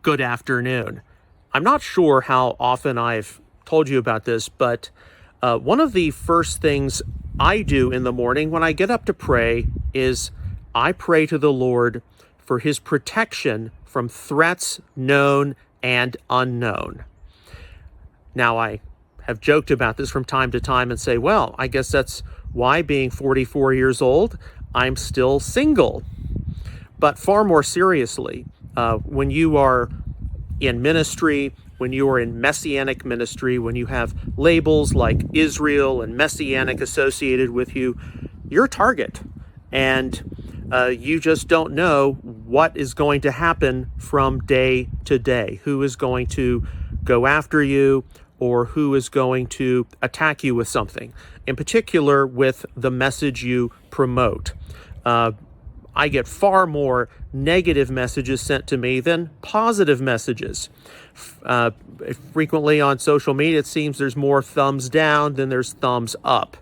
good afternoon. I'm not sure how often I've told you about this, but one of the first things I do in the morning when I get up to pray is I pray to the Lord for his protection from threats known and unknown. Now, I have joked about this from time to time and say, well, I guess that's why, being 44 years old, I'm still single. But far more seriously, when you are in ministry, when you are in messianic ministry, when you have labels like Israel and messianic associated with you, you're a target. And you just don't know what is going to happen from day to day, who is going to go after you, or who is going to attack you with something, in particular with the message you promote. I get far more negative messages sent to me than positive messages. Frequently on social media, it seems there's more thumbs down than there's thumbs up.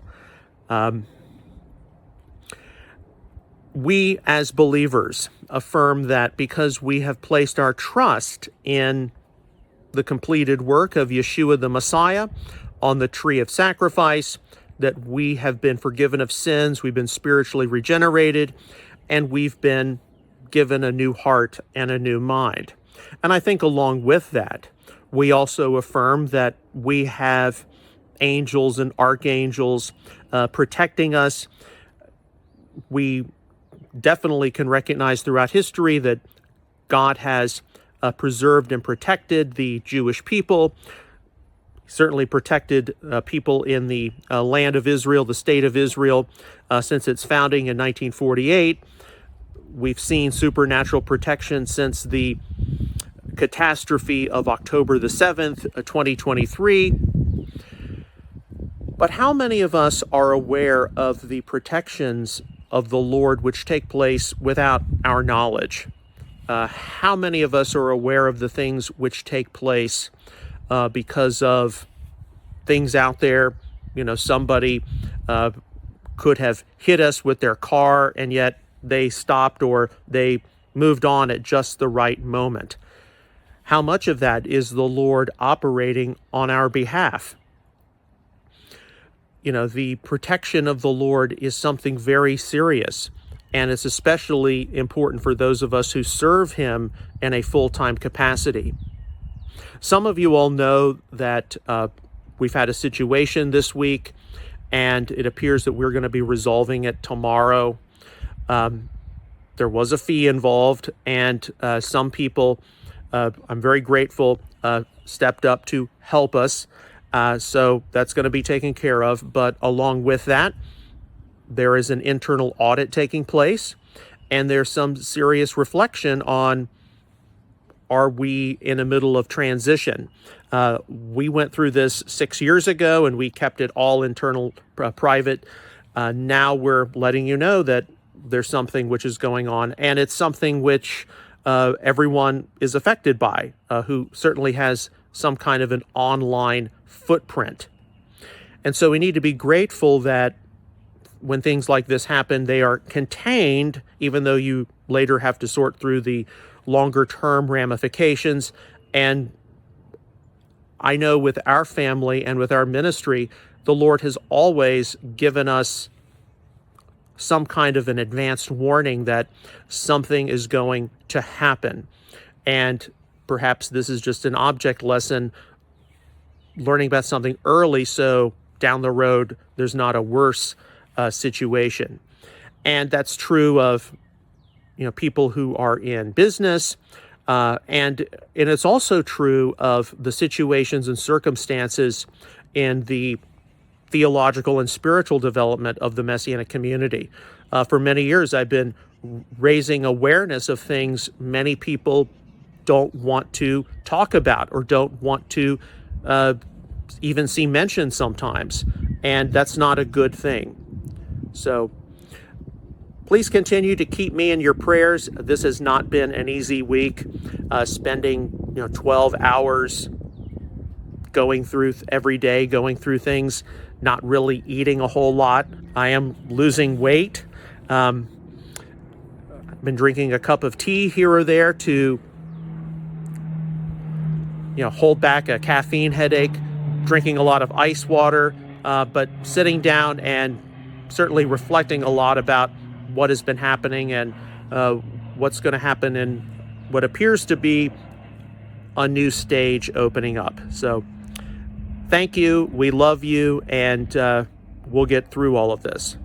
We as believers affirm that because we have placed our trust in the completed work of Yeshua the Messiah on the tree of sacrifice, that we have been forgiven of sins, we've been spiritually regenerated, and we've been given a new heart and a new mind. And I think along with that, we also affirm that we have angels and archangels protecting us. We definitely can recognize throughout history that God has preserved and protected the Jewish people, certainly protected people in the land of Israel, the state of Israel, since its founding in 1948. We've seen supernatural protection since the catastrophe of October the 7th, 2023. But how many of us are aware of the protections of the Lord which take place without our knowledge? How many of us are aware of the things which take place because of things out there? You know, somebody could have hit us with their car, and yet they stopped or they moved on at just the right moment. How much of that is the Lord operating on our behalf? You know, the protection of the Lord is something very serious, and it's especially important for those of us who serve him in a full-time capacity. Some of you all know that we've had a situation this week, and it appears that we're going to be resolving it tomorrow. There was a fee involved, and some people, I'm very grateful, stepped up to help us. So that's going to be taken care of. But along with that, there is an internal audit taking place, and there's some serious reflection on, are we in the middle of transition? We went through this 6 years ago, and we kept it all internal, private. Now we're letting you know that there's something which is going on, and it's something which everyone is affected by, who certainly has some kind of an online footprint. And so we need to be grateful that when things like this happen, they are contained, even though you later have to sort through the longer term ramifications. And I know with our family and with our ministry, the Lord has always given us some kind of an advanced warning that something is going to happen. And perhaps this is just an object lesson, learning about something early so down the road there's not a worse situation. And that's true of, you know, people who are in business, and it's also true of the situations and circumstances in the theological and spiritual development of the Messianic community. For many years, I've been raising awareness of things many people don't want to talk about or don't want to even see mentioned sometimes, and that's not a good thing. So please continue to keep me in your prayers. This has not been an easy week, spending 12 hours going through every day, going through things, not really eating a whole lot. I am losing weight. I've been drinking a cup of tea here or there to hold back a caffeine headache, drinking a lot of ice water, but sitting down and certainly reflecting a lot about what has been happening and what's going to happen in what appears to be a new stage opening up. So thank you. We love you, and we'll get through all of this.